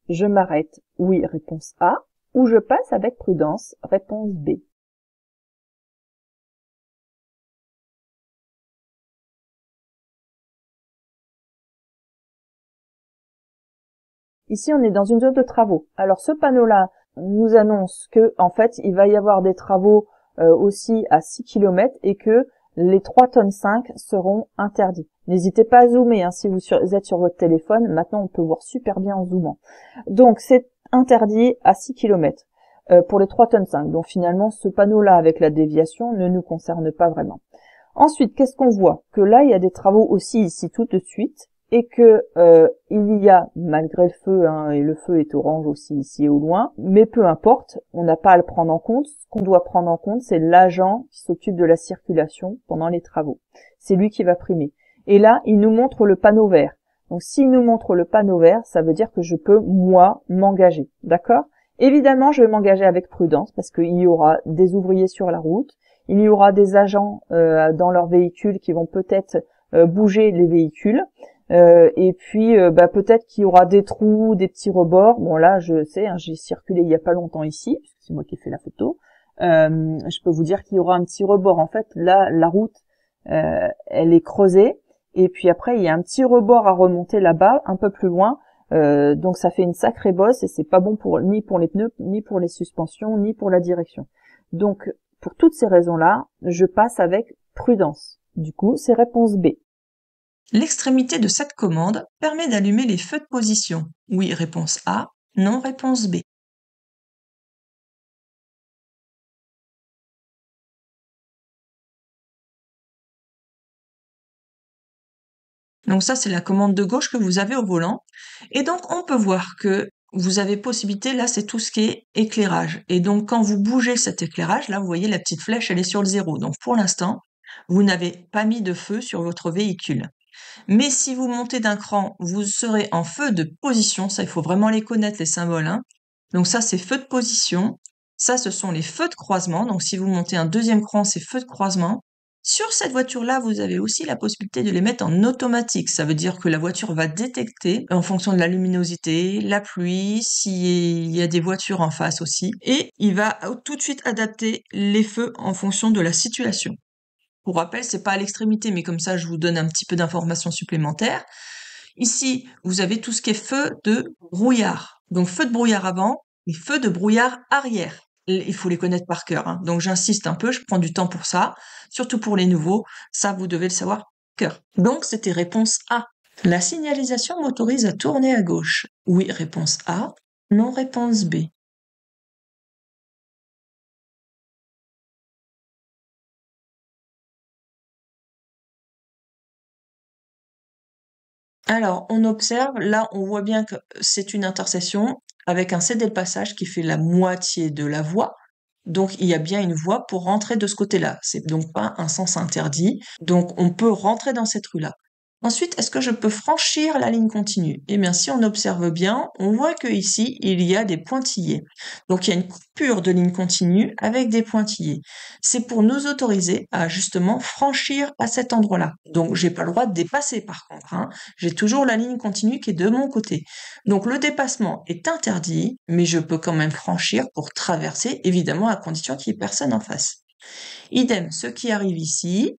Je m'arrête, oui, réponse A, ou je passe avec prudence, réponse B. Ici, on est dans une zone de travaux. Alors, ce panneau-là nous annonce que, en fait, il va y avoir des travaux aussi à 6 km et que les 3,5 tonnes seront interdits. N'hésitez pas à zoomer hein, si vous êtes sur votre téléphone. Maintenant, on peut voir super bien en zoomant. Donc, c'est interdit à 6 km pour les 3,5 tonnes. Donc, finalement, ce panneau-là avec la déviation ne nous concerne pas vraiment. Ensuite, qu'est-ce qu'on voit? Que là, il y a des travaux aussi ici tout de suite et que il y a, malgré le feu, hein, et le feu est orange aussi ici au loin, mais peu importe, on n'a pas à le prendre en compte. Ce qu'on doit prendre en compte, c'est l'agent qui s'occupe de la circulation pendant les travaux. C'est lui qui va primer. Et là, il nous montre le panneau vert. Donc, s'il nous montre le panneau vert, ça veut dire que je peux, moi, m'engager. D'accord? Évidemment, je vais m'engager avec prudence parce qu'il y aura des ouvriers sur la route. Il y aura des agents dans leurs véhicules qui vont peut-être bouger les véhicules. Et puis peut-être qu'il y aura des trous, des petits rebords. Bon là, je sais, hein, j'ai circulé il y a pas longtemps ici, puisque c'est moi qui ai fait la photo. Je peux vous dire qu'il y aura un petit rebord. En fait, là, la route, elle est creusée. Et puis après, il y a un petit rebord à remonter là-bas, un peu plus loin. Donc ça fait une sacrée bosse et c'est pas bon ni pour les pneus, ni pour les suspensions, ni pour la direction. Donc pour toutes ces raisons-là, je passe avec prudence. Du coup, c'est réponse B. L'extrémité de cette commande permet d'allumer les feux de position. Oui, réponse A. Non, réponse B. Donc ça, c'est la commande de gauche que vous avez au volant. Et donc, on peut voir que vous avez possibilité, là, c'est tout ce qui est éclairage. Et donc, quand vous bougez cet éclairage, là, vous voyez la petite flèche, elle est sur le 0. Donc, pour l'instant, vous n'avez pas mis de feu sur votre véhicule. Mais si vous montez d'un cran, vous serez en feu de position. Ça, il faut vraiment les connaître, les symboles, hein. Donc ça, c'est feu de position. Ça, ce sont les feux de croisement. Donc si vous montez un deuxième cran, c'est feu de croisement. Sur cette voiture-là, vous avez aussi la possibilité de les mettre en automatique. Ça veut dire que la voiture va détecter en fonction de la luminosité, la pluie, s'il y a des voitures en face aussi. Et il va tout de suite adapter les feux en fonction de la situation. Pour rappel, c'est pas à l'extrémité, mais comme ça, je vous donne un petit peu d'informations supplémentaires. Ici, vous avez tout ce qui est feu de brouillard. Donc, feu de brouillard avant et feu de brouillard arrière. Il faut les connaître par cœur, hein. Donc, j'insiste un peu, je prends du temps pour ça. Surtout pour les nouveaux, ça, vous devez le savoir par cœur. Donc, c'était réponse A. La signalisation m'autorise à tourner à gauche. Oui, réponse A. Non, réponse B. Alors, on observe, là, on voit bien que c'est une intersection avec un cédé de passage qui fait la moitié de la voie. Donc, il y a bien une voie pour rentrer de ce côté-là. C'est donc pas un sens interdit. Donc, on peut rentrer dans cette rue-là. Ensuite, est-ce que je peux franchir la ligne continue? Eh bien, si on observe bien, on voit que ici, il y a des pointillés. Donc, il y a une coupure de ligne continue avec des pointillés. C'est pour nous autoriser à justement franchir à cet endroit-là. Donc, j'ai pas le droit de dépasser par contre, hein. J'ai toujours la ligne continue qui est de mon côté. Donc, le dépassement est interdit, mais je peux quand même franchir pour traverser, évidemment, à condition qu'il n'y ait personne en face. Idem, ceux qui arrivent ici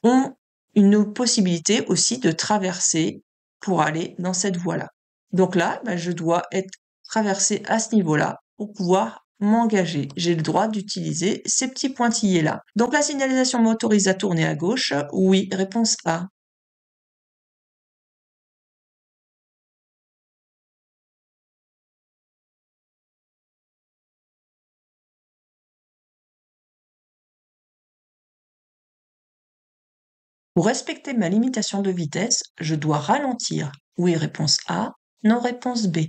ont une possibilité aussi de traverser pour aller dans cette voie-là. Donc là, je dois être traversé à ce niveau-là pour pouvoir m'engager. J'ai le droit d'utiliser ces petits pointillés-là. Donc la signalisation m'autorise à tourner à gauche. Oui, réponse A. Pour respecter ma limitation de vitesse, je dois ralentir. Oui, réponse A. Non, réponse B.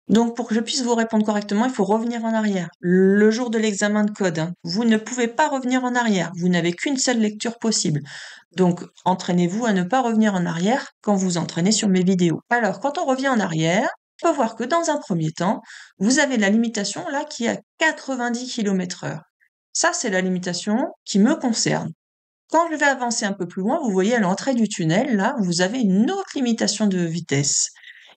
Donc, pour que je puisse vous répondre correctement, il faut revenir en arrière. Le jour de l'examen de code, hein, vous ne pouvez pas revenir en arrière. Vous n'avez qu'une seule lecture possible. Donc, entraînez-vous à ne pas revenir en arrière quand vous entraînez sur mes vidéos. Alors, quand on revient en arrière, on peut voir que dans un premier temps, vous avez la limitation là qui est à 90 km/h. Ça, c'est la limitation qui me concerne. Quand je vais avancer un peu plus loin, vous voyez à l'entrée du tunnel, là, vous avez une autre limitation de vitesse.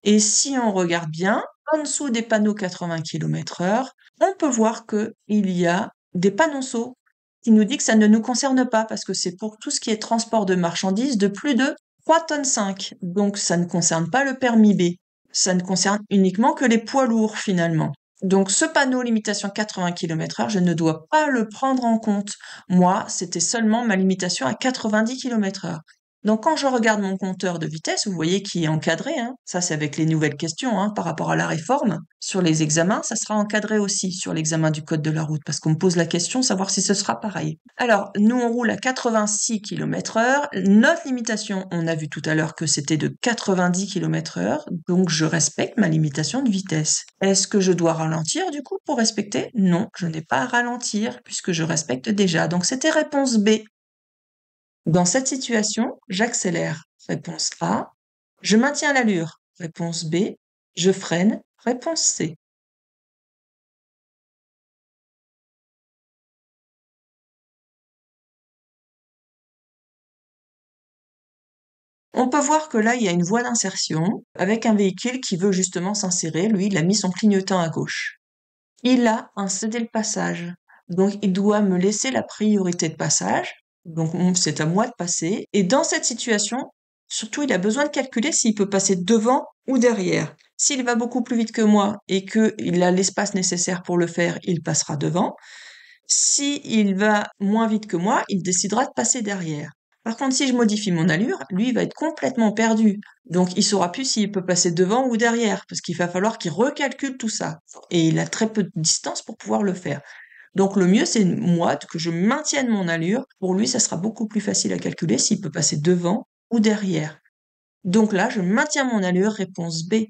Et si on regarde bien, en dessous des panneaux 80 km/h, on peut voir qu'il y a des panonceaux qui nous disent que ça ne nous concerne pas parce que c'est pour tout ce qui est transport de marchandises de plus de 3,5 tonnes. Donc, ça ne concerne pas le permis B. Ça ne concerne uniquement que les poids lourds finalement. Donc, ce panneau limitation 80 km/h, je ne dois pas le prendre en compte. Moi, c'était seulement ma limitation à 90 km/h. Donc, quand je regarde mon compteur de vitesse, vous voyez qu'il est encadré, hein. Ça, c'est avec les nouvelles questions, hein, par rapport à la réforme. Sur les examens, ça sera encadré aussi sur l'examen du code de la route, parce qu'on me pose la question, savoir si ce sera pareil. Alors, nous, on roule à 86 km/h. Notre limitation, on a vu tout à l'heure que c'était de 90 km/h, donc je respecte ma limitation de vitesse. Est-ce que je dois ralentir, du coup, pour respecter? Non, je n'ai pas à ralentir, puisque je respecte déjà. Donc, c'était réponse B. Dans cette situation, j'accélère. Réponse A. Je maintiens l'allure. Réponse B. Je freine. Réponse C. On peut voir que là, il y a une voie d'insertion avec un véhicule qui veut justement s'insérer. Lui, il a mis son clignotant à gauche. Il a un cédé le passage. Donc, il doit me laisser la priorité de passage. Donc, c'est à moi de passer. Et dans cette situation, surtout, il a besoin de calculer s'il peut passer devant ou derrière. S'il va beaucoup plus vite que moi et qu'il a l'espace nécessaire pour le faire, il passera devant. S'il va moins vite que moi, il décidera de passer derrière. Par contre, si je modifie mon allure, lui, il va être complètement perdu. Donc, il saura plus s'il peut passer devant ou derrière, parce qu'il va falloir qu'il recalcule tout ça. Et il a très peu de distance pour pouvoir le faire. Donc, le mieux, c'est moi, que je maintienne mon allure. Pour lui, ça sera beaucoup plus facile à calculer s'il peut passer devant ou derrière. Donc là, je maintiens mon allure, réponse B.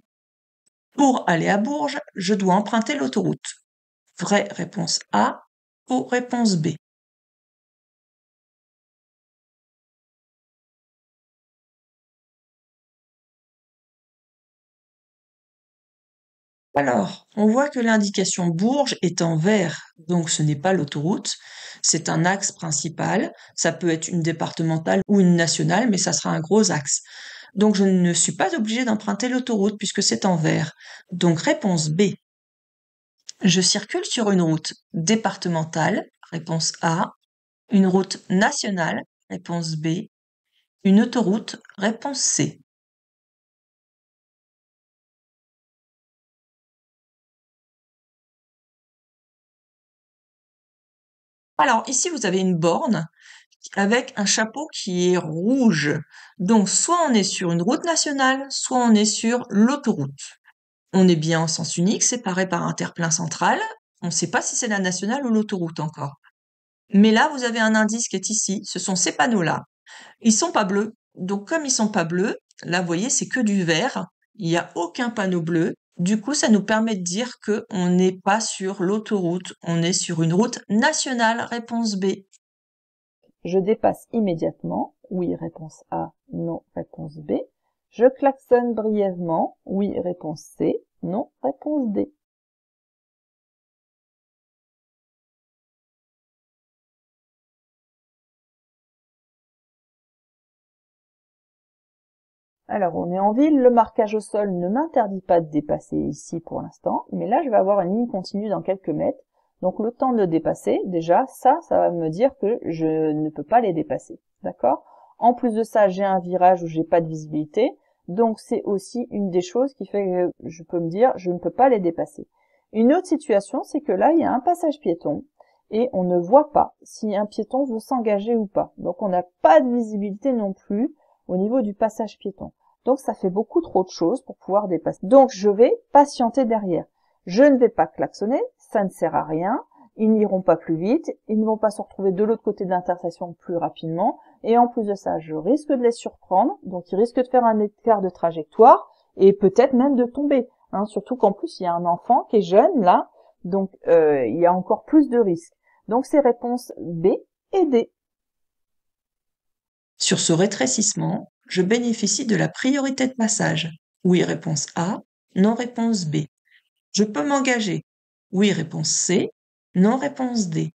Pour aller à Bourges, je dois emprunter l'autoroute. Vraie réponse A, faux réponse B. Alors, on voit que l'indication Bourges est en vert, donc ce n'est pas l'autoroute, c'est un axe principal, ça peut être une départementale ou une nationale, mais ça sera un gros axe. Donc je ne suis pas obligée d'emprunter l'autoroute puisque c'est en vert. Donc réponse B. Je circule sur une route départementale, réponse A, une route nationale, réponse B, une autoroute, réponse C. Alors ici, vous avez une borne avec un chapeau qui est rouge. Donc, soit on est sur une route nationale, soit on est sur l'autoroute. On est bien en sens unique, séparé par un terre-plein central. On ne sait pas si c'est la nationale ou l'autoroute encore. Mais là, vous avez un indice qui est ici. Ce sont ces panneaux-là. Ils sont pas bleus. Donc, comme ils sont pas bleus, là, vous voyez, c'est que du vert. Il n'y a aucun panneau bleu. Du coup, ça nous permet de dire que on n'est pas sur l'autoroute. On est sur une route nationale. Réponse B. Je dépasse immédiatement. Oui, réponse A. Non, réponse B. Je klaxonne brièvement. Oui, réponse C. Non, réponse D. Alors, on est en ville, le marquage au sol ne m'interdit pas de dépasser ici pour l'instant, mais là, je vais avoir une ligne continue dans quelques mètres. Donc, le temps de le dépasser, déjà, ça va me dire que je ne peux pas les dépasser. D'accord? En plus de ça, j'ai un virage où j'ai pas de visibilité. Donc, c'est aussi une des choses qui fait que je peux me dire, je ne peux pas les dépasser. Une autre situation, c'est que là, il y a un passage piéton et on ne voit pas si un piéton veut s'engager ou pas. Donc, on n'a pas de visibilité non plus au niveau du passage piéton. Donc ça fait beaucoup trop de choses pour pouvoir dépasser. Donc je vais patienter derrière. Je ne vais pas klaxonner, ça ne sert à rien. Ils n'iront pas plus vite, ils ne vont pas se retrouver de l'autre côté de l'intersection plus rapidement. Et en plus de ça, je risque de les surprendre, donc ils risquent de faire un écart de trajectoire et peut-être même de tomber. Hein, surtout qu'en plus, il y a un enfant qui est jeune là, donc il y a encore plus de risques. Donc c'est réponse B et D. Sur ce rétrécissement, je bénéficie de la priorité de passage. Oui, réponse A. Non, réponse B. Je peux m'engager. Oui, réponse C. Non, réponse D.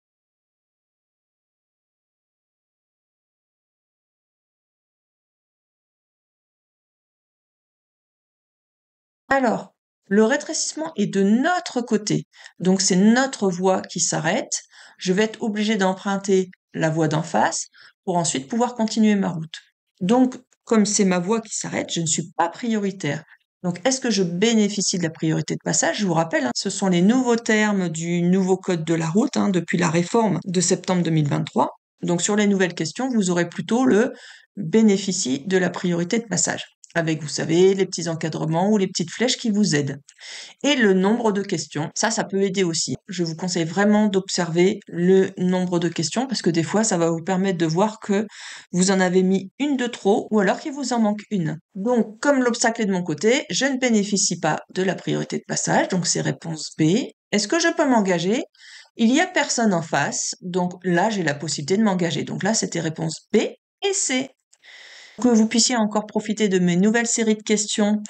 Alors, le rétrécissement est de notre côté, donc c'est notre voie qui s'arrête. Je vais être obligé d'emprunter la voie d'en face pour ensuite pouvoir continuer ma route. Donc, comme c'est ma voie qui s'arrête, je ne suis pas prioritaire. Donc, est-ce que je bénéficie de la priorité de passage? Je vous rappelle, ce sont les nouveaux termes du nouveau code de la route depuis la réforme de septembre 2023. Donc, sur les nouvelles questions, vous aurez plutôt le bénéficie de la priorité de passage, avec, vous savez, les petits encadrements ou les petites flèches qui vous aident. Et le nombre de questions, ça peut aider aussi. Je vous conseille vraiment d'observer le nombre de questions parce que des fois, ça va vous permettre de voir que vous en avez mis une de trop ou alors qu'il vous en manque une. Donc, comme l'obstacle est de mon côté, je ne bénéficie pas de la priorité de passage, donc c'est réponse B. Est-ce que je peux m'engager? Il y a personne en face, donc là, j'ai la possibilité de m'engager. Donc là, c'était réponse B et C. Que vous puissiez encore profiter de mes nouvelles séries de questions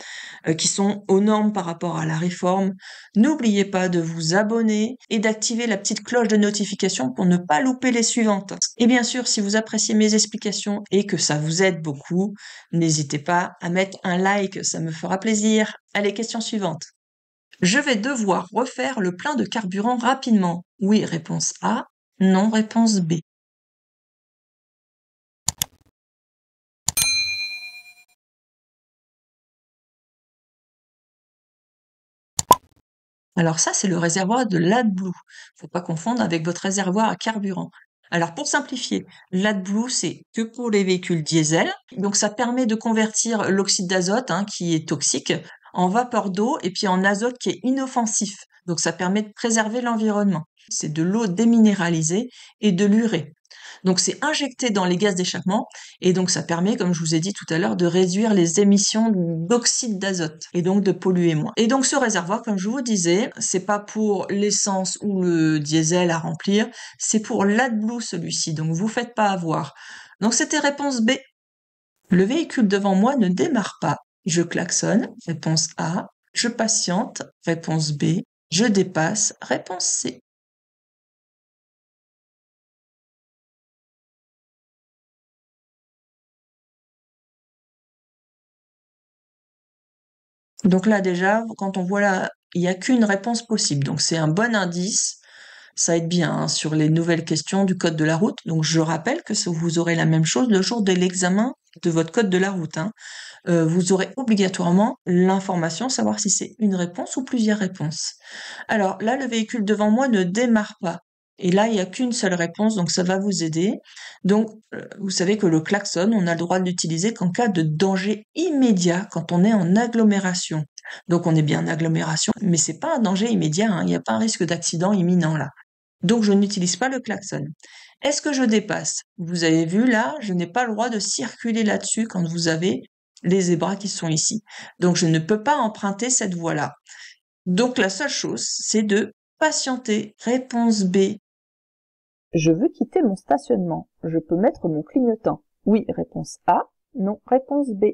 qui sont aux normes par rapport à la réforme. N'oubliez pas de vous abonner et d'activer la petite cloche de notification pour ne pas louper les suivantes. Et bien sûr, si vous appréciez mes explications et que ça vous aide beaucoup, n'hésitez pas à mettre un like, ça me fera plaisir. Allez, question suivante. Je vais devoir refaire le plein de carburant rapidement. Oui, réponse A. Non, réponse B. Alors ça, c'est le réservoir de l'AdBlue. Faut pas confondre avec votre réservoir à carburant. Alors pour simplifier, l'AdBlue, c'est que pour les véhicules diesel. Donc ça permet de convertir l'oxyde d'azote, qui est toxique, en vapeur d'eau et puis en azote qui est inoffensif. Donc ça permet de préserver l'environnement. C'est de l'eau déminéralisée et de l'urée. Donc c'est injecté dans les gaz d'échappement et donc ça permet, comme je vous ai dit tout à l'heure, de réduire les émissions d'oxyde d'azote et donc de polluer moins. Et donc ce réservoir, comme je vous disais, c'est pas pour l'essence ou le diesel à remplir, c'est pour l'AdBlue celui-ci. Donc vous faites pas avoir. Donc c'était réponse B. Le véhicule devant moi ne démarre pas. Je klaxonne, réponse A. Je patiente, réponse B. Je dépasse, réponse C. Donc là déjà, quand on voit là, il n'y a qu'une réponse possible. Donc c'est un bon indice. Ça aide bien sur les nouvelles questions du code de la route. Donc je rappelle que vous aurez la même chose le jour de l'examen de votre code de la route. Vous aurez obligatoirement l'information, savoir si c'est une réponse ou plusieurs réponses. Alors là, le véhicule devant moi ne démarre pas. Et là, il n'y a qu'une seule réponse, donc ça va vous aider. Donc, vous savez que le klaxon, on a le droit de l'utiliser qu'en cas de danger immédiat, quand on est en agglomération. Donc, on est bien en agglomération, mais c'est pas un danger immédiat, il n'y a pas un risque d'accident imminent là. Donc, je n'utilise pas le klaxon. Est-ce que je dépasse? Vous avez vu là, je n'ai pas le droit de circuler là-dessus quand vous avez les zébras qui sont ici. Donc, je ne peux pas emprunter cette voie-là. Donc, la seule chose, c'est de patienter. Réponse B. Je veux quitter mon stationnement. Je peux mettre mon clignotant. Oui, réponse A. Non, réponse B.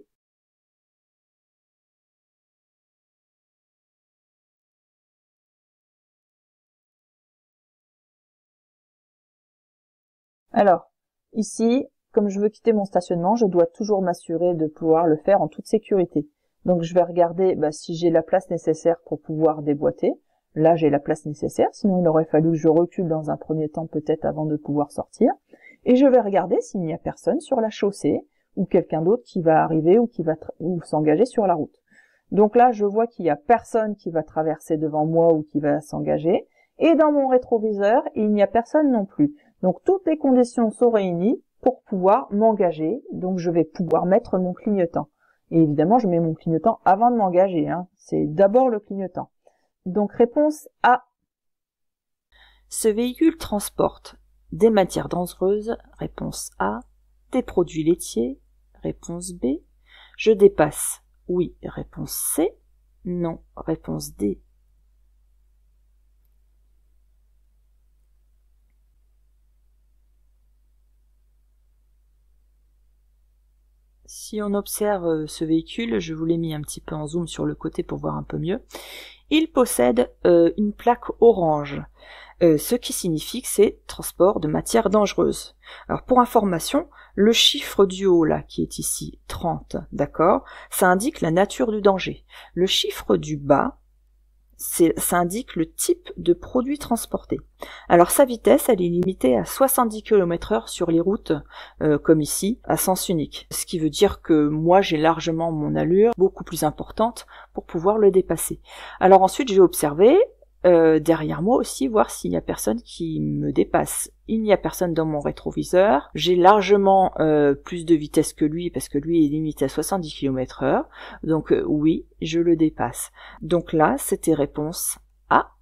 Alors, ici, comme je veux quitter mon stationnement, je dois toujours m'assurer de pouvoir le faire en toute sécurité. Donc je vais regarder si j'ai la place nécessaire pour pouvoir déboîter. Là, j'ai la place nécessaire, sinon il aurait fallu que je recule dans un premier temps peut-être avant de pouvoir sortir. Et je vais regarder s'il n'y a personne sur la chaussée ou quelqu'un d'autre qui va arriver ou qui va s'engager sur la route. Donc là, je vois qu'il n'y a personne qui va traverser devant moi ou qui va s'engager. Et dans mon rétroviseur, il n'y a personne non plus. Donc toutes les conditions sont réunies pour pouvoir m'engager. Donc je vais pouvoir mettre mon clignotant. Et évidemment, je mets mon clignotant avant de m'engager. C'est d'abord le clignotant. Donc réponse A. Ce véhicule transporte des matières dangereuses, réponse A, des produits laitiers, réponse B, je dépasse, oui, réponse C, non, réponse D. Si on observe ce véhicule, je vous l'ai mis un petit peu en zoom sur le côté pour voir un peu mieux, il possède une plaque orange. ce qui signifie que c'est transport de matière dangereuse. Alors pour information, le chiffre du haut là qui est ici 30, d'accord, ça indique la nature du danger. Le chiffre du bas, ça indique le type de produit transporté. Alors sa vitesse, elle est limitée à 70 km/h sur les routes, comme ici, à sens unique. Ce qui veut dire que moi, j'ai largement mon allure beaucoup plus importante pour pouvoir le dépasser. Alors ensuite, j'ai observé derrière moi aussi, voir s'il n'y a personne qui me dépasse. Il n'y a personne dans mon rétroviseur. J'ai largement plus de vitesse que lui, parce que lui est limité à 70 km/h. Donc oui, je le dépasse. Donc là, c'était réponse A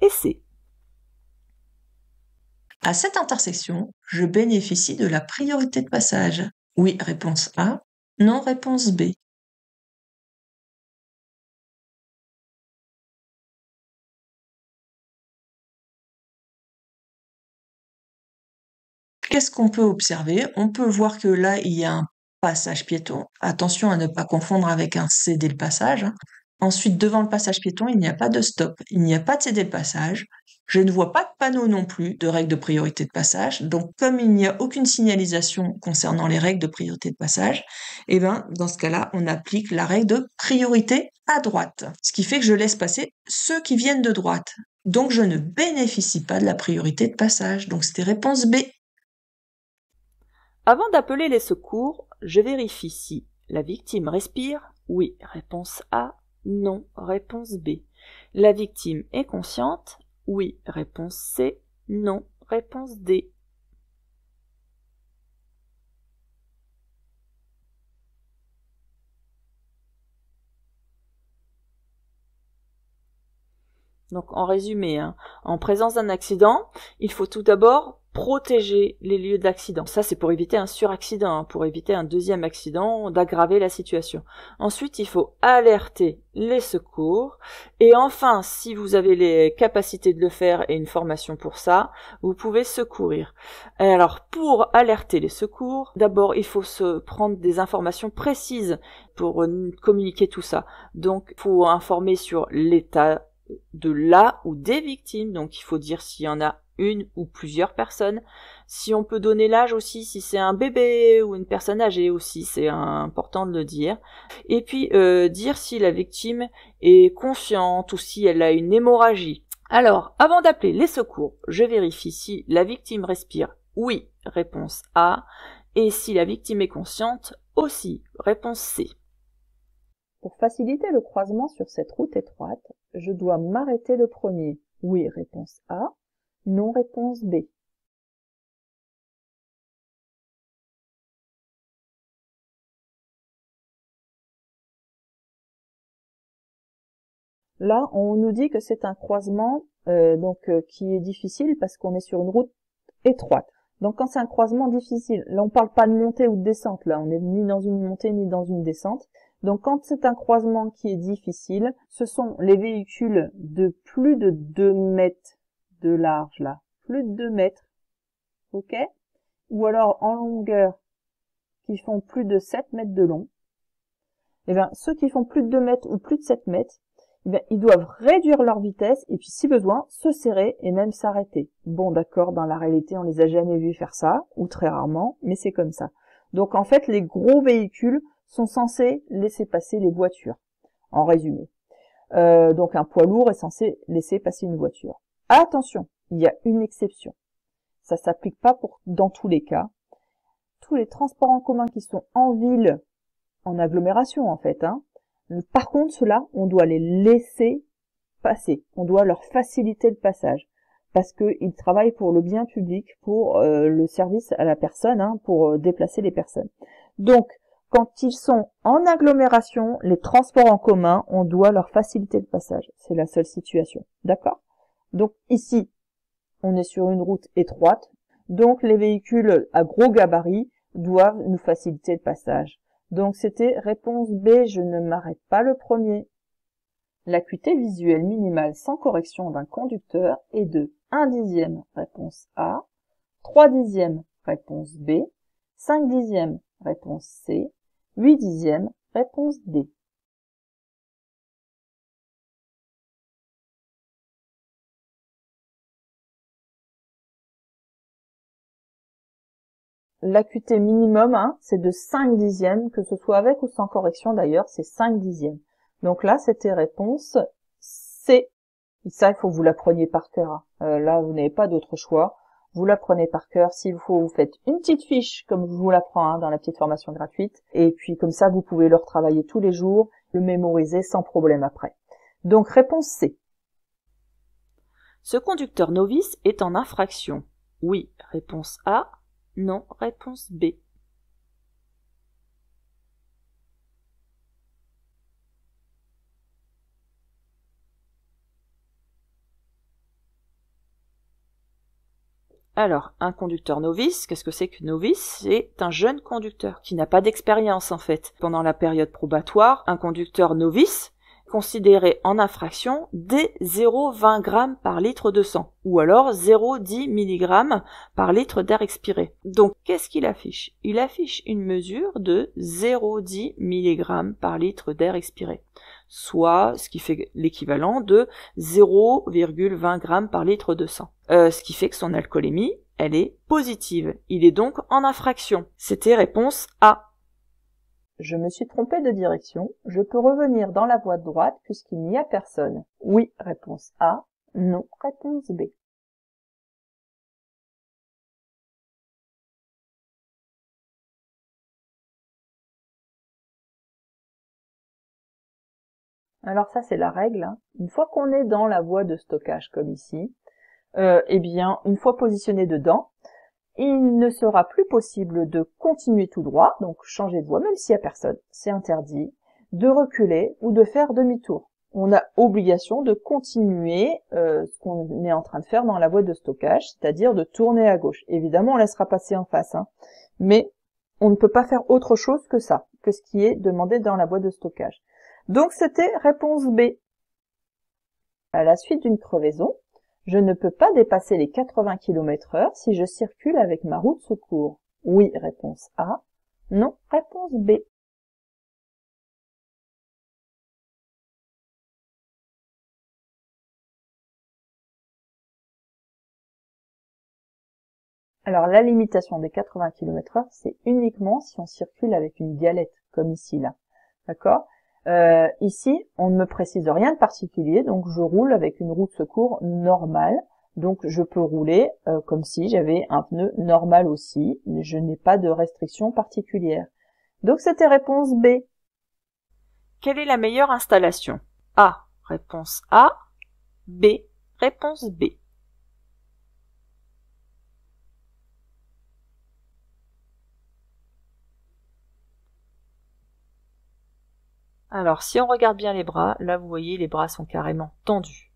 et C. À cette intersection, je bénéficie de la priorité de passage. Oui, réponse A. Non, réponse B. Qu'est-ce qu'on peut observer? On peut voir que là, il y a un passage piéton. Attention à ne pas confondre avec un céder le passage. Ensuite, devant le passage piéton, il n'y a pas de stop, il n'y a pas de céder le passage. Je ne vois pas de panneau non plus de règles de priorité de passage. Donc, comme il n'y a aucune signalisation concernant les règles de priorité de passage, eh ben, dans ce cas-là, on applique la règle de priorité à droite. Ce qui fait que je laisse passer ceux qui viennent de droite. Donc, je ne bénéficie pas de la priorité de passage. Donc, c'était réponse B. Avant d'appeler les secours, je vérifie si la victime respire. Oui, réponse A. Non, réponse B. La victime est consciente. Oui, réponse C. Non, réponse D. Donc en résumé, en présence d'un accident, il faut tout d'abord protéger les lieux de l'accident. Ça, c'est pour éviter un suraccident, pour éviter un deuxième accident, d'aggraver la situation. Ensuite, il faut alerter les secours. Et enfin, si vous avez les capacités de le faire et une formation pour ça, vous pouvez secourir. Alors, pour alerter les secours, d'abord, il faut se prendre des informations précises pour communiquer tout ça. Donc, il faut informer sur l'état de la ou des victimes, donc il faut dire s'il y en a une ou plusieurs personnes. Si on peut donner l'âge aussi, si c'est un bébé ou une personne âgée aussi, c'est important de le dire. Et puis dire si la victime est consciente ou si elle a une hémorragie. Alors, avant d'appeler les secours, je vérifie si la victime respire. Oui, réponse A. Et si la victime est consciente, aussi, réponse C. Pour faciliter le croisement sur cette route étroite, je dois m'arrêter le premier. Oui, réponse A. Non, réponse B. Là, on nous dit que c'est un croisement qui est difficile parce qu'on est sur une route étroite. Donc quand c'est un croisement difficile, là on parle pas de montée ou de descente, là on n'est ni dans une montée ni dans une descente. Donc quand c'est un croisement qui est difficile, ce sont les véhicules de plus de 2 mètres de large, là, plus de 2 mètres, ok, ou alors en longueur qui font plus de 7 mètres de long. Eh bien, ceux qui font plus de 2 mètres ou plus de 7 mètres, eh bien, ils doivent réduire leur vitesse et puis si besoin, se serrer et même s'arrêter. Bon, d'accord, dans la réalité, on les a jamais vus faire ça, ou très rarement, mais c'est comme ça. Donc en fait, les gros véhicules sont censés laisser passer les voitures, en résumé. Donc un poids lourd est censé laisser passer une voiture. Attention, il y a une exception. Ça s'applique pas dans tous les cas. Tous les transports en commun qui sont en ville, en agglomération en fait, par contre, ceux-là, on doit les laisser passer. On doit leur faciliter le passage. Parce qu'ils travaillent pour le bien public, pour le service à la personne, pour déplacer les personnes. Donc, quand ils sont en agglomération, les transports en commun, on doit leur faciliter le passage. C'est la seule situation. D'accord? Donc, ici, on est sur une route étroite. Donc, les véhicules à gros gabarit doivent nous faciliter le passage. Donc c'était réponse B, je ne m'arrête pas le premier. L'acuité visuelle minimale sans correction d'un conducteur est de 1/10 réponse A, 3/10 réponse B, 5/10 réponse C, 8/10 réponse D. l'acuité minimum, hein, c'est de 5 dixièmes, que ce soit avec ou sans correction d'ailleurs, c'est 5 dixièmes. Donc là, c'était réponse C. Et ça, il faut que vous la preniez par cœur. Hein. Là, vous n'avez pas d'autre choix. Vous la prenez par cœur. S'il faut, vous faites une petite fiche, comme je vous l'apprends hein, dans la petite formation gratuite. Et puis, comme ça, vous pouvez le retravailler tous les jours, le mémoriser sans problème après. Donc, réponse C. Ce conducteur novice est en infraction. Oui, réponse A. Non, réponse B. Alors, un conducteur novice, qu'est-ce que c'est que novice? C'est un jeune conducteur qui n'a pas d'expérience en fait. Pendant la période probatoire, un conducteur novice considéré en infraction dès 0,20 g par litre de sang, ou alors 0,10 mg par litre d'air expiré. Donc, qu'est-ce qu'il affiche? Il affiche une mesure de 0,10 mg par litre d'air expiré, soit ce qui fait l'équivalent de 0,20 g par litre de sang. Ce qui fait que son alcoolémie, elle est positive. Il est donc en infraction. C'était réponse A. Je me suis trompée de direction. Je peux revenir dans la voie de droite puisqu'il n'y a personne. Oui, réponse A. Non, réponse B. Alors ça, c'est la règle. Hein. Une fois qu'on est dans la voie de stockage, comme ici, eh bien, une fois positionné dedans, il ne sera plus possible de continuer tout droit, donc changer de voie, même s'il n'y a personne, c'est interdit, de reculer ou de faire demi-tour. On a obligation de continuer ce qu'on est en train de faire dans la voie de stockage, c'est-à-dire de tourner à gauche. Évidemment, on laissera passer en face, hein, mais on ne peut pas faire autre chose que ça, que ce qui est demandé dans la voie de stockage. Donc c'était réponse B. À la suite d'une crevaison, je ne peux pas dépasser les 80 km/h si je circule avec ma roue de secours. Oui, réponse A. Non, réponse B. Alors, la limitation des 80 km/h, c'est uniquement si on circule avec une dialette, comme ici, là. D'accord ? Ici, on ne me précise rien de particulier, donc je roule avec une roue de secours normale. Donc je peux rouler comme si j'avais un pneu normal aussi, mais je n'ai pas de restriction particulière. Donc c'était réponse B. Quelle est la meilleure installation? A. Réponse A. B. Réponse B. Alors, si on regarde bien les bras, là vous voyez les bras sont carrément tendus.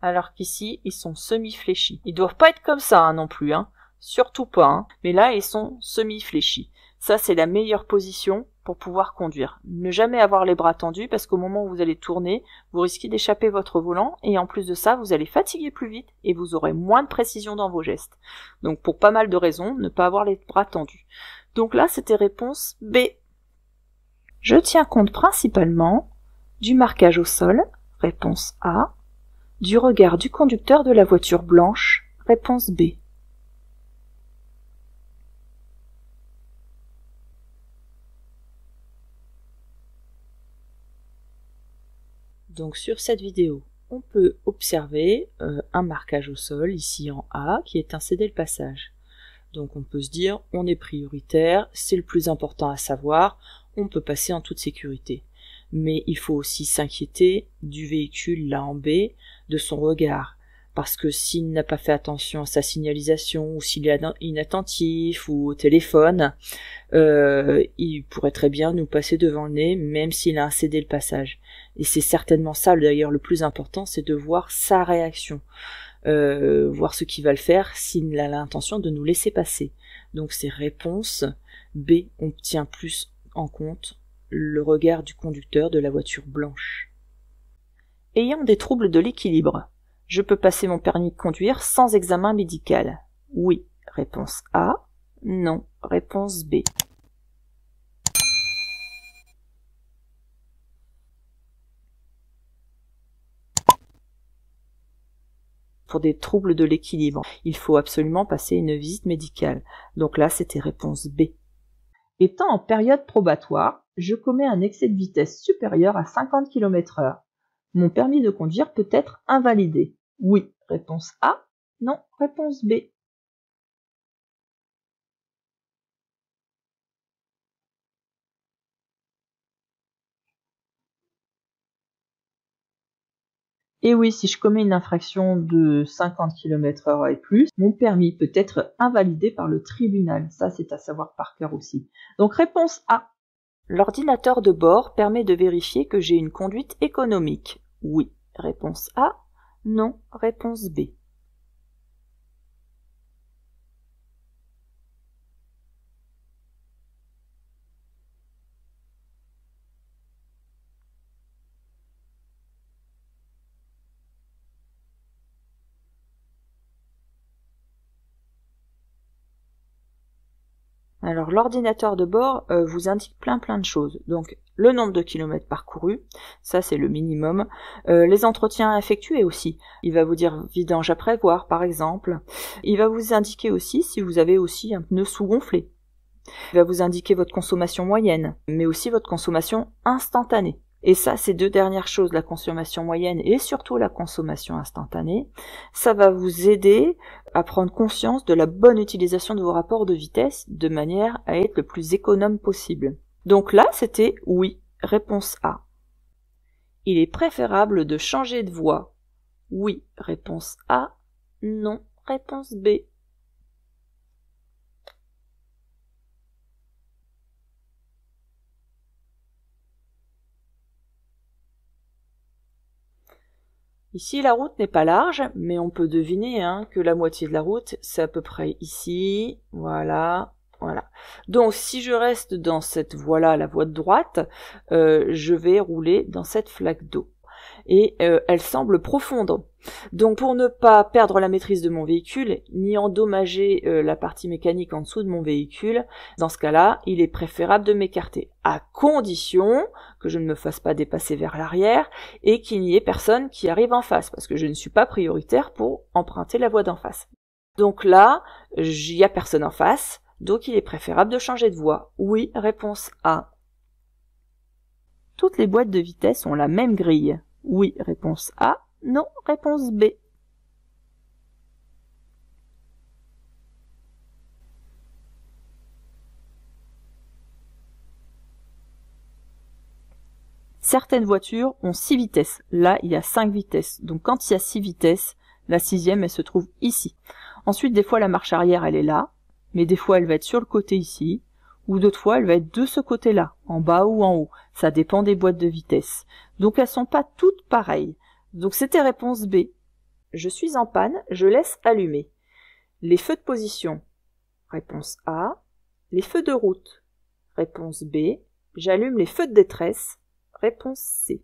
Alors qu'ici, ils sont semi-fléchis. Ils doivent pas être comme ça hein, non plus, hein. Surtout pas, hein. Mais là, ils sont semi-fléchis. Ça, c'est la meilleure position pour pouvoir conduire. Ne jamais avoir les bras tendus parce qu'au moment où vous allez tourner, vous risquez d'échapper votre volant et en plus de ça, vous allez fatiguer plus vite et vous aurez moins de précision dans vos gestes. Donc pour pas mal de raisons, ne pas avoir les bras tendus. Donc là, c'était réponse B. Je tiens compte principalement du marquage au sol, réponse A, du regard du conducteur de la voiture blanche, réponse B. Donc sur cette vidéo, on peut observer un marquage au sol, ici en A, qui est un céder le passage. Donc on peut se dire, on est prioritaire, c'est le plus important à savoir, on peut passer en toute sécurité. Mais il faut aussi s'inquiéter du véhicule là en B, de son regard. Parce que s'il n'a pas fait attention à sa signalisation, ou s'il est inattentif, ou au téléphone, il pourrait très bien nous passer devant le nez, même s'il a un cédé le passage. Et c'est certainement ça d'ailleurs le plus important, c'est de voir sa réaction. Voir ce qu'il va le faire s'il a l'intention de nous laisser passer. Donc c'est réponse B, on tient plus en compte le regard du conducteur de la voiture blanche. Ayant des troubles de l'équilibre, je peux passer mon permis de conduire sans examen médical. Oui, réponse A. Non, réponse B. pour des troubles de l'équilibre. Il faut absolument passer une visite médicale. Donc là, c'était réponse B. Étant en période probatoire, je commets un excès de vitesse supérieur à 50 km/h. Mon permis de conduire peut être invalidé. Oui, réponse A. Non, réponse B. Et oui, si je commets une infraction de 50 km/h et plus, mon permis peut être invalidé par le tribunal. Ça, c'est à savoir par cœur aussi. Donc réponse A. L'ordinateur de bord permet de vérifier que j'ai une conduite économique. Oui, réponse A. Non, réponse B. Alors l'ordinateur de bord vous indique plein de choses. Donc le nombre de kilomètres parcourus, ça c'est le minimum. Les entretiens effectués aussi. Il va vous dire vidange à prévoir par exemple. Il va vous indiquer aussi si vous avez aussi un pneu sous-gonflé. Il va vous indiquer votre consommation moyenne, mais aussi votre consommation instantanée. Et ça, ces deux dernières choses, la consommation moyenne et surtout la consommation instantanée, ça va vous aider à prendre conscience de la bonne utilisation de vos rapports de vitesse de manière à être le plus économe possible. Donc là, c'était oui, réponse A. Il est préférable de changer de voie. Oui, réponse A. Non, réponse B. Ici, la route n'est pas large, mais on peut deviner que la moitié de la route, c'est à peu près ici, voilà. Donc, si je reste dans cette voie-là, la voie de droite, je vais rouler dans cette flaque d'eau. Et elle semble profonde. Donc pour ne pas perdre la maîtrise de mon véhicule, ni endommager la partie mécanique en dessous de mon véhicule, dans ce cas-là, il est préférable de m'écarter, à condition que je ne me fasse pas dépasser vers l'arrière et qu'il n'y ait personne qui arrive en face, parce que je ne suis pas prioritaire pour emprunter la voie d'en face. Donc là, il n'y a personne en face, donc il est préférable de changer de voie. Oui, réponse A. Toutes les boîtes de vitesse ont la même grille. Oui, réponse A. Non, réponse B. Certaines voitures ont 6 vitesses. Là, il y a 5 vitesses. Donc quand il y a 6 vitesses, la 6e, elle se trouve ici. Ensuite, des fois, la marche arrière, elle est là. Mais des fois, elle va être sur le côté ici. Ou d'autres fois, elle va être de ce côté-là, en bas ou en haut. Ça dépend des boîtes de vitesse. Donc elles sont pas toutes pareilles. Donc c'était réponse B. Je suis en panne, je laisse allumer. Les feux de position. Réponse A. Les feux de route. Réponse B. J'allume les feux de détresse. Réponse C.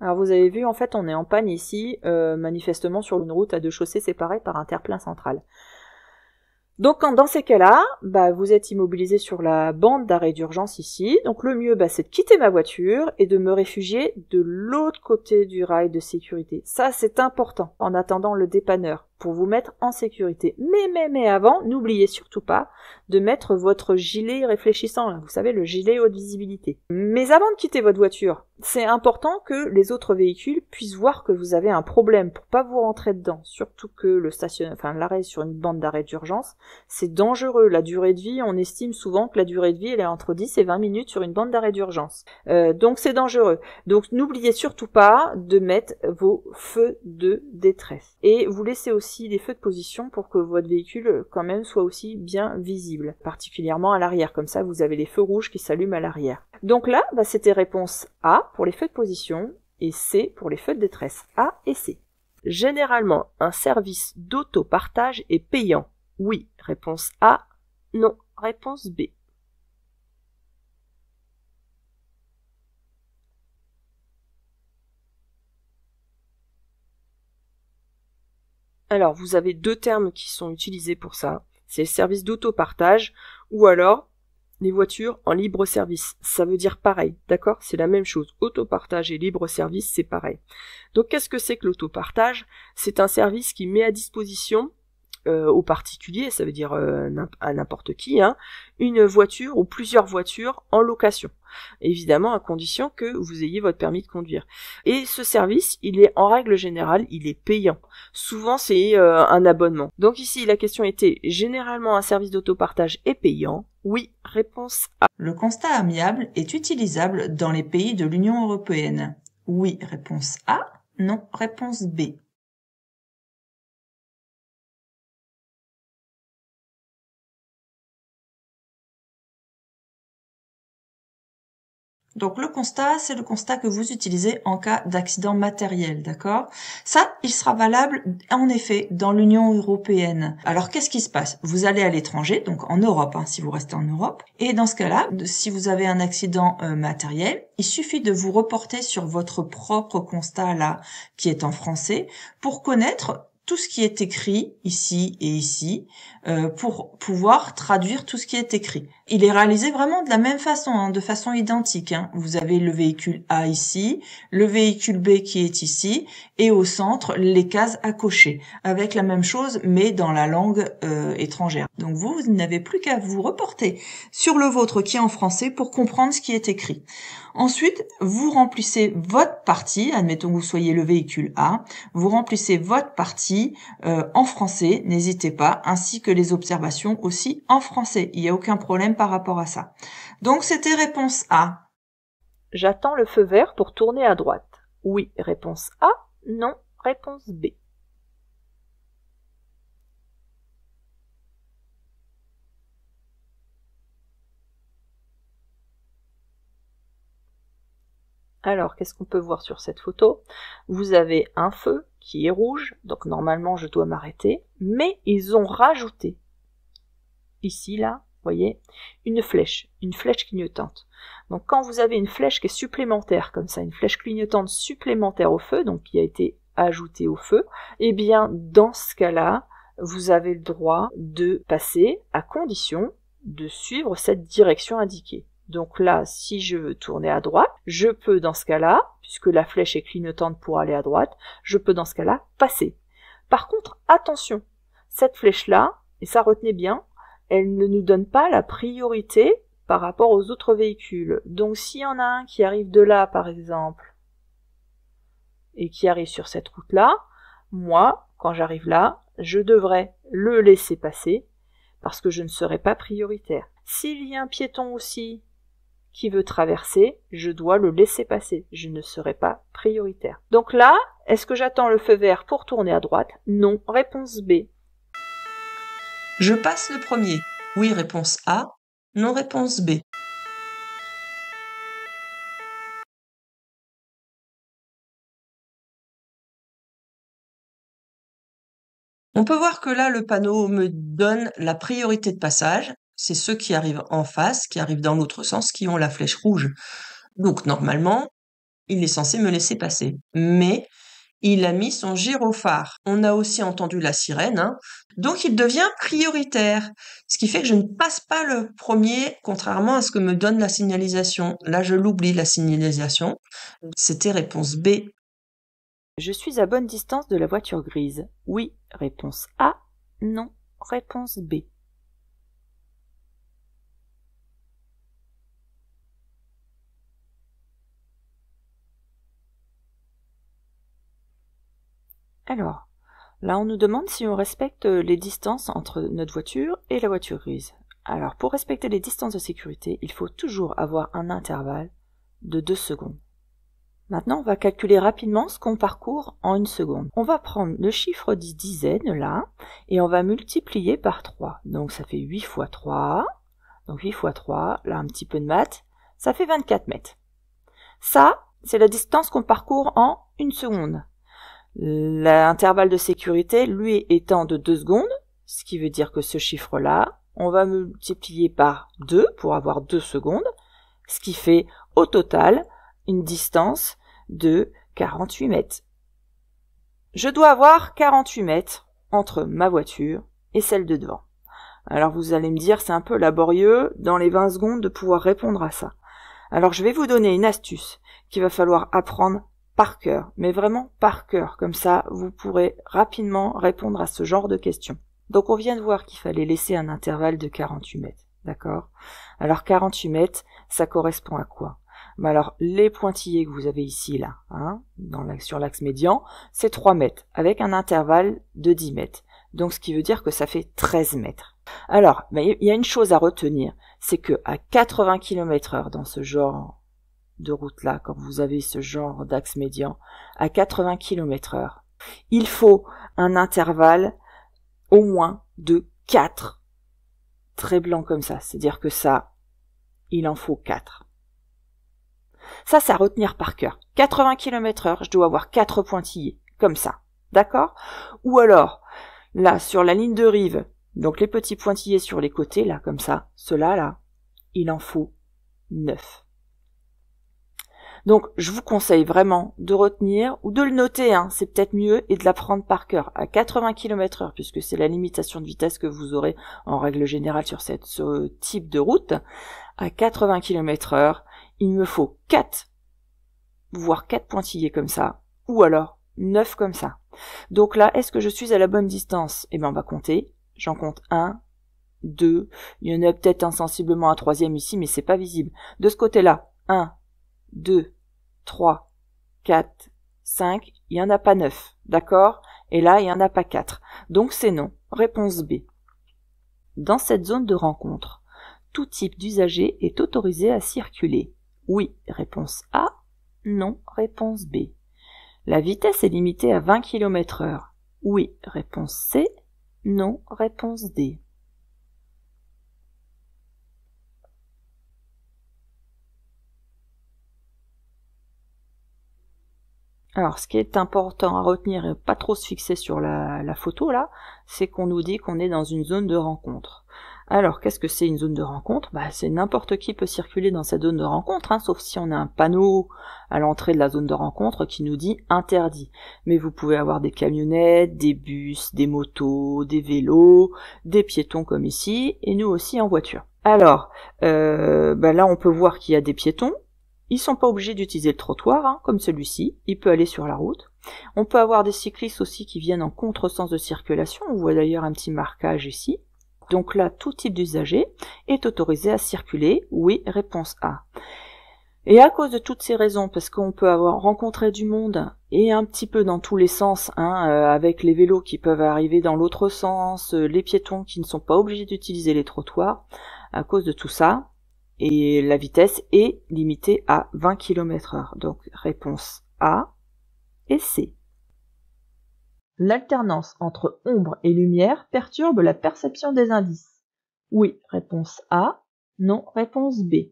Alors vous avez vu, en fait, on est en panne ici, manifestement sur une route à 2 chaussées séparées par un terre-plein central. Donc dans ces cas-là, vous êtes immobilisé sur la bande d'arrêt d'urgence ici. Donc le mieux, c'est de quitter ma voiture et de me réfugier de l'autre côté du rail de sécurité. Ça, c'est important en attendant le dépanneur pour vous mettre en sécurité. Mais avant, n'oubliez surtout pas de mettre votre gilet réfléchissant, là, vous savez, le gilet haute visibilité. Mais avant de quitter votre voiture, c'est important que les autres véhicules puissent voir que vous avez un problème pour pas vous rentrer dedans. Surtout que l'arrêt sur une bande d'arrêt d'urgence, c'est dangereux. La durée de vie, on estime souvent que la durée de vie, elle est entre 10 et 20 minutes sur une bande d'arrêt d'urgence. Donc c'est dangereux. Donc n'oubliez surtout pas de mettre vos feux de détresse. Et vous laissez aussi des feux de position pour que votre véhicule quand même soit aussi bien visible, particulièrement à l'arrière. Comme ça, vous avez les feux rouges qui s'allument à l'arrière. Donc là, c'était réponse A pour les feux de position et C pour les feux de détresse. A et C. Généralement, un service d'autopartage est payant. Oui, réponse A. Non, réponse B. Alors, vous avez 2 termes qui sont utilisés pour ça. C'est le service d'autopartage ou alors les voitures en libre service. Ça veut dire pareil, d'accord? C'est la même chose. Autopartage et libre service, c'est pareil. Donc qu'est-ce que c'est que l'autopartage? C'est un service qui met à disposition aux particuliers, ça veut dire à n'importe qui, hein, une voiture ou plusieurs voitures en location. Évidemment, à condition que vous ayez votre permis de conduire. Et ce service, il est en règle générale, il est payant. Souvent, c'est un abonnement. Donc ici, la question était, généralement, un service d'autopartage est payant? Oui, réponse A. Le constat amiable est utilisable dans les pays de l'Union européenne. Oui, réponse A. Non, réponse B. Donc le constat, c'est le constat que vous utilisez en cas d'accident matériel, d'accord? Ça, il sera valable en effet dans l'Union européenne. Alors qu'est-ce qui se passe? Vous allez à l'étranger, donc en Europe, hein, si vous restez en Europe, et dans ce cas-là, si vous avez un accident matériel, il suffit de vous reporter sur votre propre constat là, qui est en français, pour connaître tout ce qui est écrit ici et ici, pour pouvoir traduire tout ce qui est écrit. Il est réalisé vraiment de la même façon, hein, de façon identique, hein. Vous avez le véhicule A ici, le véhicule B qui est ici, et au centre, les cases à cocher, avec la même chose, mais dans la langue étrangère. Donc vous n'avez plus qu'à vous reporter sur le vôtre qui est en français pour comprendre ce qui est écrit. Ensuite, vous remplissez votre partie, admettons que vous soyez le véhicule A, vous remplissez votre partie en français, n'hésitez pas, ainsi que les observations aussi en français. Il n'y a aucun problème par rapport à ça. Donc c'était réponse A. J'attends le feu vert pour tourner à droite. Oui, réponse A. Non, réponse B. Alors, qu'est-ce qu'on peut voir sur cette photo? Vous avez un feu qui est rouge, donc normalement je dois m'arrêter, mais ils ont rajouté, ici, là, vous voyez, une flèche clignotante. Donc quand vous avez une flèche qui est supplémentaire, comme ça, une flèche clignotante supplémentaire au feu, donc qui a été ajoutée au feu, eh bien, dans ce cas-là, vous avez le droit de passer à condition de suivre cette direction indiquée. Donc là, si je veux tourner à droite, je peux dans ce cas-là, puisque la flèche est clignotante pour aller à droite, je peux dans ce cas-là passer. Par contre, attention, cette flèche-là, et ça retenez bien, elle ne nous donne pas la priorité par rapport aux autres véhicules. Donc s'il y en a un qui arrive de là, par exemple, et qui arrive sur cette route-là, moi, quand j'arrive là, je devrais le laisser passer, parce que je ne serai pas prioritaire. S'il y a un piéton aussi qui veut traverser, je dois le laisser passer. Je ne serai pas prioritaire. Donc là, est-ce que j'attends le feu vert pour tourner à droite? Non. Réponse B. Je passe le premier. Oui, réponse A. Non, réponse B. On peut voir que là, le panneau me donne la priorité de passage. C'est ceux qui arrivent en face, qui arrivent dans l'autre sens, qui ont la flèche rouge. Donc, normalement, il est censé me laisser passer. Mais il a mis son gyrophare. On a aussi entendu la sirène, hein. Donc il devient prioritaire. Ce qui fait que je ne passe pas le premier, contrairement à ce que me donne la signalisation. Là, je l'oublie, la signalisation. C'était réponse B. Je suis à bonne distance de la voiture grise. Oui, réponse A. Non, réponse B. Alors, là on nous demande si on respecte les distances entre notre voiture et la voiture grise. Alors, pour respecter les distances de sécurité, il faut toujours avoir un intervalle de 2 secondes. Maintenant, on va calculer rapidement ce qu'on parcourt en 1 seconde. On va prendre le chiffre 10 dizaines, là, et on va multiplier par 3. Donc ça fait 8 fois 3. Donc 8 fois 3, là un petit peu de maths, ça fait 24 mètres. Ça, c'est la distance qu'on parcourt en 1 seconde. L'intervalle de sécurité, lui, étant de 2 secondes, ce qui veut dire que ce chiffre-là, on va multiplier par 2 pour avoir 2 secondes, ce qui fait au total une distance de 48 mètres. Je dois avoir 48 mètres entre ma voiture et celle de devant. Alors vous allez me dire, c'est un peu laborieux dans les 20 secondes de pouvoir répondre à ça. Alors je vais vous donner une astuce qu'il va falloir apprendre par cœur, mais vraiment par cœur, comme ça vous pourrez rapidement répondre à ce genre de questions. Donc on vient de voir qu'il fallait laisser un intervalle de 48 mètres, d'accord? Alors 48 mètres, ça correspond à quoi? Alors les pointillés que vous avez ici là, hein, sur l'axe médian, c'est 3 mètres, avec un intervalle de 10 mètres. Donc ce qui veut dire que ça fait 13 mètres. Alors, il y a une chose à retenir, c'est que à 80 km/h dans ce genre de route-là, quand vous avez ce genre d'axe médian, à 80 km/h, il faut un intervalle au moins de 4 traits blancs comme ça. C'est-à-dire que ça, il en faut 4. Ça, c'est à retenir par cœur. 80 km/h, je dois avoir 4 pointillés, comme ça. D'accord? Ou alors, là, sur la ligne de rive, donc les petits pointillés sur les côtés, là, comme ça, ceux-là, là, il en faut 9. Donc, je vous conseille vraiment de retenir, ou de le noter, hein, c'est peut-être mieux, et de l'apprendre par cœur, à 80 km/h, puisque c'est la limitation de vitesse que vous aurez en règle générale sur ce type de route. À 80 km/h, il me faut 4, voire 4 pointillés comme ça, ou alors 9 comme ça. Donc là, est-ce que je suis à la bonne distance? Eh bien, on va compter. J'en compte 1, 2, il y en a peut-être insensiblement un troisième ici, mais c'est pas visible. De ce côté-là, 1, 2, 3, 4, 5, il n'y en a pas 9, d'accord? Et là, il n'y en a pas 4. Donc c'est non. Réponse B. Dans cette zone de rencontre, tout type d'usager est autorisé à circuler. Oui, réponse A. Non, réponse B. La vitesse est limitée à 20 km/h. Oui, réponse C. Non, réponse D. Alors, ce qui est important à retenir et pas trop se fixer sur la photo là, c'est qu'on nous dit qu'on est dans une zone de rencontre. Alors, qu'est-ce que c'est une zone de rencontre? C'est n'importe qui peut circuler dans cette zone de rencontre, hein, sauf si on a un panneau à l'entrée de la zone de rencontre qui nous dit interdit. Mais vous pouvez avoir des camionnettes, des bus, des motos, des vélos, des piétons comme ici, et nous aussi en voiture. Alors, là on peut voir qu'il y a des piétons. Ils sont pas obligés d'utiliser le trottoir, hein, comme celui-ci. Il peut aller sur la route. On peut avoir des cyclistes aussi qui viennent en contresens de circulation. On voit d'ailleurs un petit marquage ici. Donc là, tout type d'usager est autorisé à circuler. Oui, réponse A. Et à cause de toutes ces raisons, parce qu'on peut avoir rencontré du monde et un petit peu dans tous les sens, hein, avec les vélos qui peuvent arriver dans l'autre sens, les piétons qui ne sont pas obligés d'utiliser les trottoirs, à cause de tout ça, et la vitesse est limitée à 20 km/h. Donc réponse A et C. L'alternance entre ombre et lumière perturbe la perception des indices. Oui, réponse A. Non, réponse B.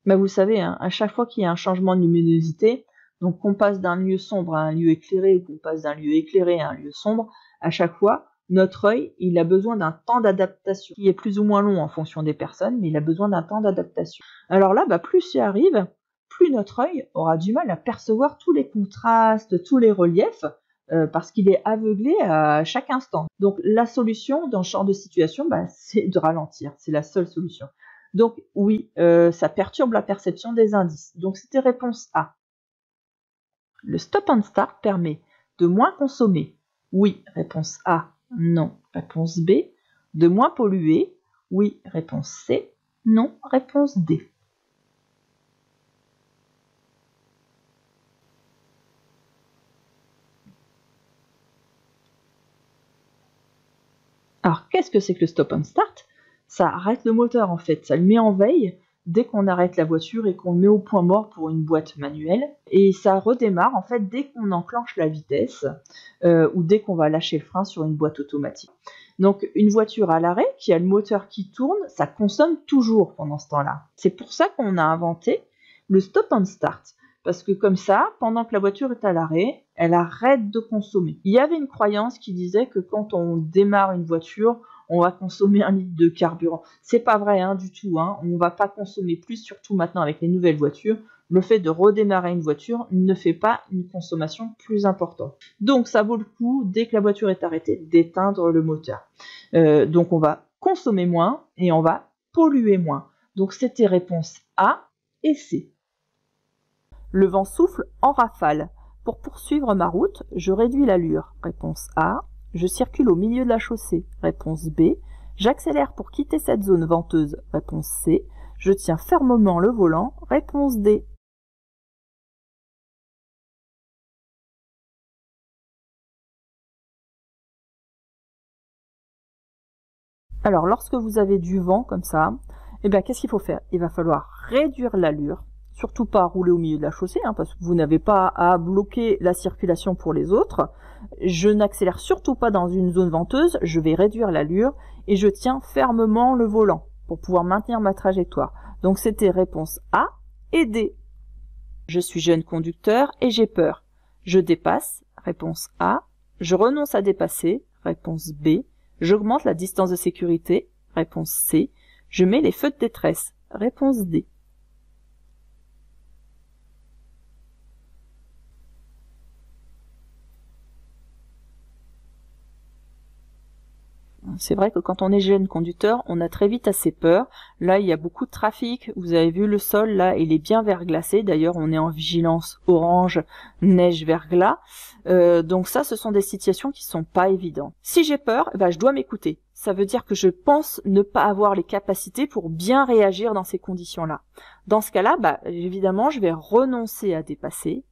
Vous savez, hein, à chaque fois qu'il y a un changement de luminosité, donc qu'on passe d'un lieu sombre à un lieu éclairé ou qu'on passe d'un lieu éclairé à un lieu sombre, à chaque fois, notre œil, il a besoin d'un temps d'adaptation qui est plus ou moins long en fonction des personnes, mais il a besoin d'un temps d'adaptation. Alors là, plus ça arrive, plus notre œil aura du mal à percevoir tous les contrastes, tous les reliefs, parce qu'il est aveuglé à chaque instant. Donc la solution dans ce genre de situation, c'est de ralentir, c'est la seule solution. Donc oui, ça perturbe la perception des indices. Donc c'était réponse A. Le stop and start permet de moins consommer. Oui, réponse A. Non, réponse B. De moins polluer. Oui, réponse C. Non, réponse D. Alors, qu'est-ce que c'est que le stop and start? Ça arrête le moteur en fait, ça le met en veille dès qu'on arrête la voiture et qu'on le met au point mort pour une boîte manuelle. Et ça redémarre en fait dès qu'on enclenche la vitesse ou dès qu'on va lâcher le frein sur une boîte automatique. Donc une voiture à l'arrêt qui a le moteur qui tourne, ça consomme toujours pendant ce temps-là. C'est pour ça qu'on a inventé le stop and start. Parce que comme ça, pendant que la voiture est à l'arrêt, elle arrête de consommer. Il y avait une croyance qui disait que quand on démarre une voiture, on va consommer 1 litre de carburant. C'est pas vrai hein, du tout. Hein. On va pas consommer plus, surtout maintenant avec les nouvelles voitures. Le fait de redémarrer une voiture ne fait pas une consommation plus importante. Donc ça vaut le coup, dès que la voiture est arrêtée, d'éteindre le moteur. Donc on va consommer moins et on va polluer moins. Donc c'était réponse A et C. Le vent souffle en rafale. Pour poursuivre ma route, je réduis l'allure. Réponse A. Je circule au milieu de la chaussée. Réponse B. J'accélère pour quitter cette zone venteuse. Réponse C. Je tiens fermement le volant. Réponse D. Alors, lorsque vous avez du vent comme ça, eh bien, qu'est-ce qu'il faut faire? Il va falloir réduire l'allure, surtout pas rouler au milieu de la chaussée, hein, parce que vous n'avez pas à bloquer la circulation pour les autres. Je n'accélère surtout pas dans une zone venteuse, je vais réduire l'allure et je tiens fermement le volant pour pouvoir maintenir ma trajectoire. Donc, c'était réponse A et D. Je suis jeune conducteur et j'ai peur. Je dépasse, réponse A. Je renonce à dépasser, réponse B. J'augmente la distance de sécurité, réponse C. Je mets les feux de détresse, réponse D. C'est vrai que quand on est jeune conducteur, on a très vite assez peur. Là, il y a beaucoup de trafic. Vous avez vu le sol, là, il est bien verglacé. D'ailleurs, on est en vigilance orange, neige, verglas. Donc ça, ce sont des situations qui sont pas évidentes. Si j'ai peur, je dois m'écouter. Ça veut dire que je pense ne pas avoir les capacités pour bien réagir dans ces conditions-là. Dans ce cas-là, évidemment, je vais renoncer à dépasser.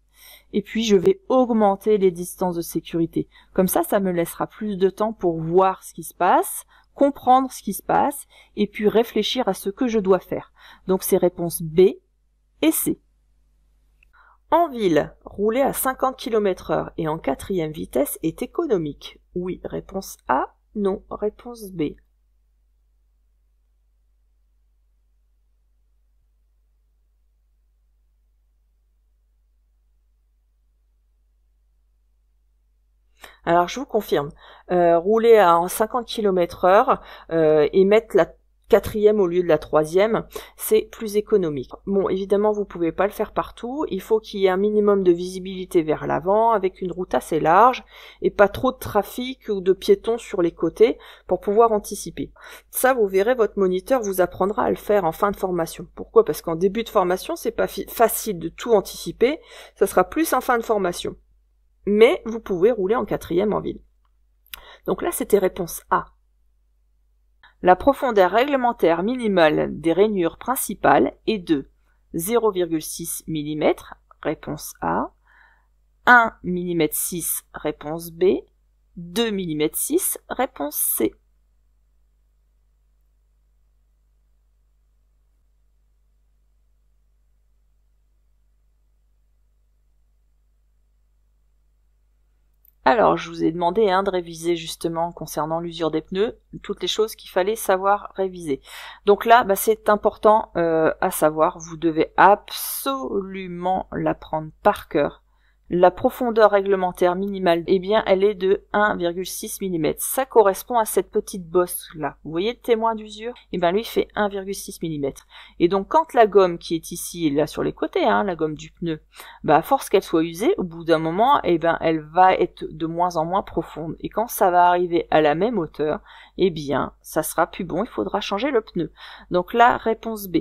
Et puis, je vais augmenter les distances de sécurité. Comme ça me laissera plus de temps pour voir ce qui se passe, comprendre ce qui se passe, et puis réfléchir à ce que je dois faire. Donc, c'est réponse B et C. En ville, rouler à 50 km/h et en 4e vitesse est économique. Oui, réponse A. Non, réponse B. Alors je vous confirme, rouler à 50 km/h et mettre la 4e au lieu de la 3e, c'est plus économique. Bon, évidemment, vous pouvez pas le faire partout. Il faut qu'il y ait un minimum de visibilité vers l'avant, avec une route assez large, et pas trop de trafic ou de piétons sur les côtés pour pouvoir anticiper. Ça, vous verrez, votre moniteur vous apprendra à le faire en fin de formation. Pourquoi? Parce qu'en début de formation, c'est pas facile de tout anticiper. Ça sera plus en fin de formation. Mais vous pouvez rouler en 4e en ville. Donc là, c'était réponse A. La profondeur réglementaire minimale des rainures principales est de 0,6 mm, réponse A, 1 mm 6, réponse B, 2 mm 6, réponse C. Alors, je vous ai demandé de réviser justement concernant l'usure des pneus, toutes les choses qu'il fallait savoir réviser. Donc là, c'est important à savoir, vous devez absolument l'apprendre par cœur. La profondeur réglementaire minimale, elle est de 1,6 mm. Ça correspond à cette petite bosse là. Vous voyez le témoin d'usure? Lui fait 1,6 mm. Et donc quand la gomme qui est ici, là sur les côtés, la gomme du pneu, à force qu'elle soit usée, au bout d'un moment, elle va être de moins en moins profonde. Et quand ça va arriver à la même hauteur, ça sera plus bon, il faudra changer le pneu. Donc là, réponse B.